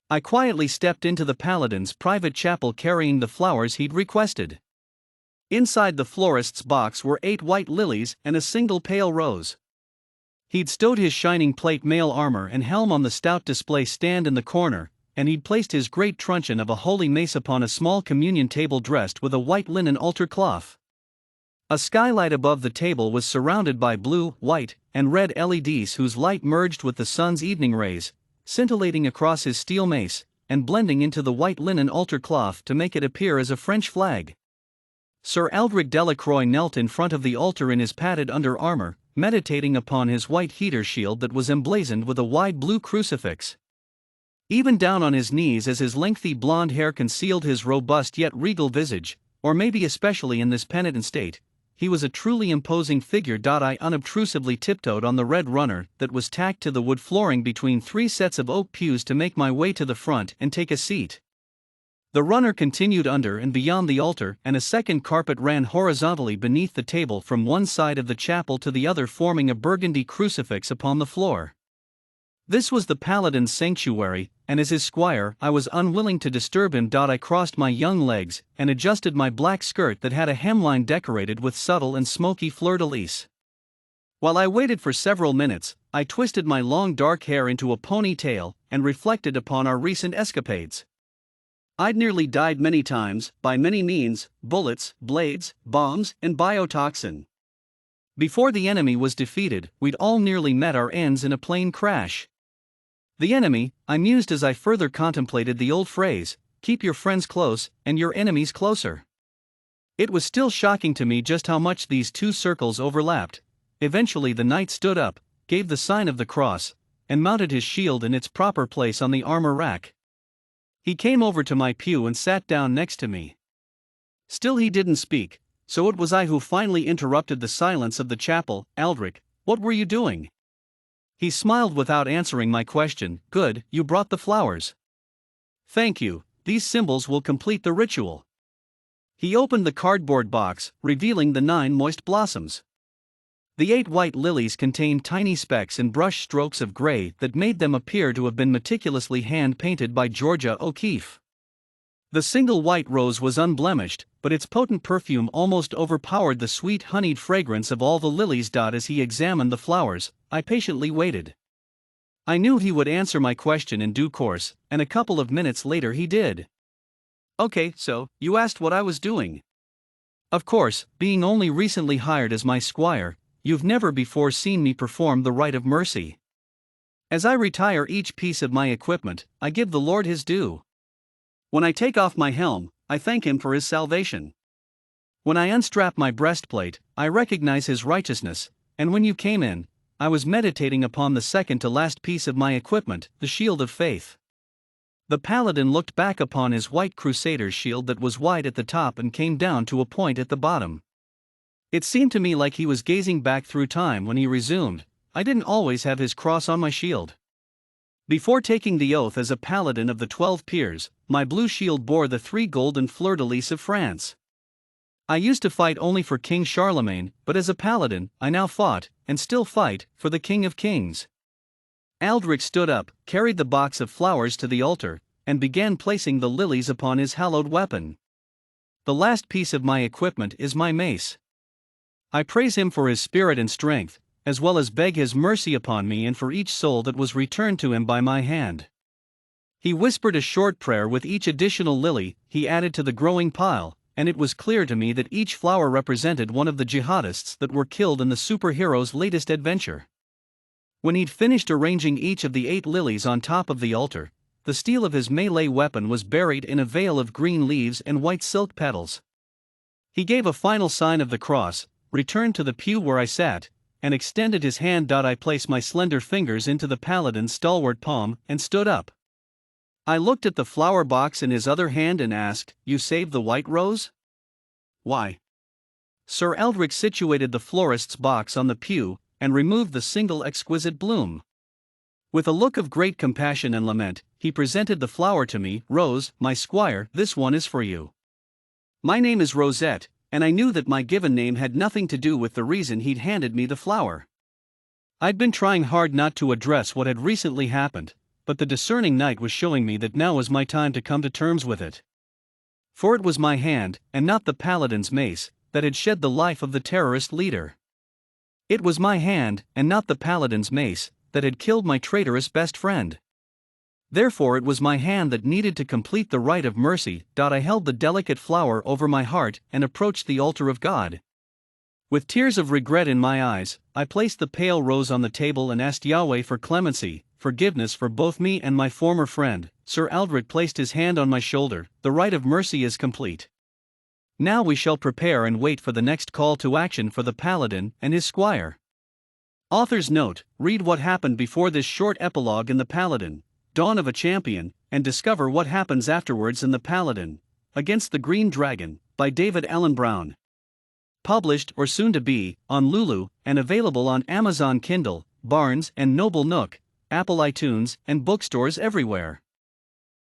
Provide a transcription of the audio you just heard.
I quietly stepped into the paladin's private chapel carrying the flowers he'd requested. Inside the florist's box were 8 white lilies and a single pale rose. He'd stowed his shining plate mail armor and helm on the stout display stand in the corner, and he'd placed his great truncheon of a holy mace upon a small communion table dressed with a white linen altar cloth. A skylight above the table was surrounded by blue, white, and red LEDs whose light merged with the sun's evening rays, scintillating across his steel mace, and blending into the white linen altar cloth to make it appear as a French flag. Sir Aldric Delacroix knelt in front of the altar in his padded under armor, meditating upon his white heater shield that was emblazoned with a wide blue crucifix. Even down on his knees as his lengthy blonde hair concealed his robust yet regal visage, or maybe especially in this penitent state, he was a truly imposing figure. I unobtrusively tiptoed on the red runner that was tacked to the wood flooring between 3 sets of oak pews to make my way to the front and take a seat. The runner continued under and beyond the altar, and a second carpet ran horizontally beneath the table from one side of the chapel to the other, forming a burgundy crucifix upon the floor. This was the paladin's sanctuary, and as his squire I was unwilling to disturb him. I crossed my young legs and adjusted my black skirt that had a hemline decorated with subtle and smoky fleur-de-lis. While I waited for several minutes, I twisted my long dark hair into a ponytail and reflected upon our recent escapades. I'd nearly died many times, by many means: bullets, blades, bombs, and biotoxin. Before the enemy was defeated, we'd all nearly met our ends in a plane crash. The enemy, I mused as I further contemplated the old phrase, keep your friends close, and your enemies closer. It was still shocking to me just how much these two circles overlapped. Eventually the knight stood up, gave the sign of the cross, and mounted his shield in its proper place on the armor rack. He came over to my pew and sat down next to me. Still he didn't speak, so it was I who finally interrupted the silence of the chapel. Aldric, what were you doing? He smiled without answering my question. Good, you brought the flowers. Thank you, these symbols will complete the ritual. He opened the cardboard box, revealing the 9 moist blossoms. The 8 white lilies contained tiny specks and brush strokes of gray that made them appear to have been meticulously hand-painted by Georgia O'Keeffe. The single white rose was unblemished, but its potent perfume almost overpowered the sweet honeyed fragrance of all the lilies. As he examined the flowers, I patiently waited. I knew he would answer my question in due course, and a couple of minutes later he did. Okay, so, you asked what I was doing. Of course, being only recently hired as my squire, you've never before seen me perform the rite of mercy. As I retire each piece of my equipment, I give the Lord his due. When I take off my helm, I thank him for his salvation. When I unstrap my breastplate, I recognize his righteousness, and when you came in, I was meditating upon the second to last piece of my equipment, the shield of faith. The paladin looked back upon his white crusader's shield that was wide at the top and came down to a point at the bottom. It seemed to me like he was gazing back through time when he resumed, I didn't always have his cross on my shield. Before taking the oath as a paladin of the 12 peers, my blue shield bore the 3 golden fleur-de-lis of France. I used to fight only for King Charlemagne, but as a paladin, I now fought, and still fight, for the King of Kings. Aldric stood up, carried the box of flowers to the altar, and began placing the lilies upon his hallowed weapon. The last piece of my equipment is my mace. I praise him for his spirit and strength, as well as beg his mercy upon me and for each soul that was returned to him by my hand. He whispered a short prayer with each additional lily he added to the growing pile, and it was clear to me that each flower represented one of the jihadists that were killed in the superhero's latest adventure. When he'd finished arranging each of the 8 lilies on top of the altar, the steel of his melee weapon was buried in a veil of green leaves and white silk petals. He gave a final sign of the cross, returned to the pew where I sat, and extended his hand. I placed my slender fingers into the paladin's stalwart palm and stood up. I looked at the flower box in his other hand and asked, "You saved the white rose?" "Why?" Sir Aldric situated the florist's box on the pew and removed the single exquisite bloom. With a look of great compassion and lament, he presented the flower to me. "Rose, my squire, this one is for you." My name is Rosette, and I knew that my given name had nothing to do with the reason he'd handed me the flower. I'd been trying hard not to address what had recently happened, but the discerning night was showing me that now was my time to come to terms with it. For it was my hand, and not the paladin's mace, that had shed the life of the terrorist leader. It was my hand, and not the paladin's mace, that had killed my traitorous best friend. Therefore it was my hand that needed to complete the rite of mercy. I held the delicate flower over my heart and approached the altar of God. With tears of regret in my eyes, I placed the pale rose on the table and asked Yahweh for clemency, forgiveness for both me and my former friend. Sir Aldrich placed his hand on my shoulder. The rite of mercy is complete. Now we shall prepare and wait for the next call to action for the paladin and his squire. Author's note: read what happened before this short epilogue in The Paladin, Dawn of a Champion, and discover what happens afterwards in The Paladin, Against the Green Dragon, by David Allen Brown. Published, or soon to be, on Lulu, and available on Amazon Kindle, Barnes and Noble Nook, Apple iTunes, and bookstores everywhere.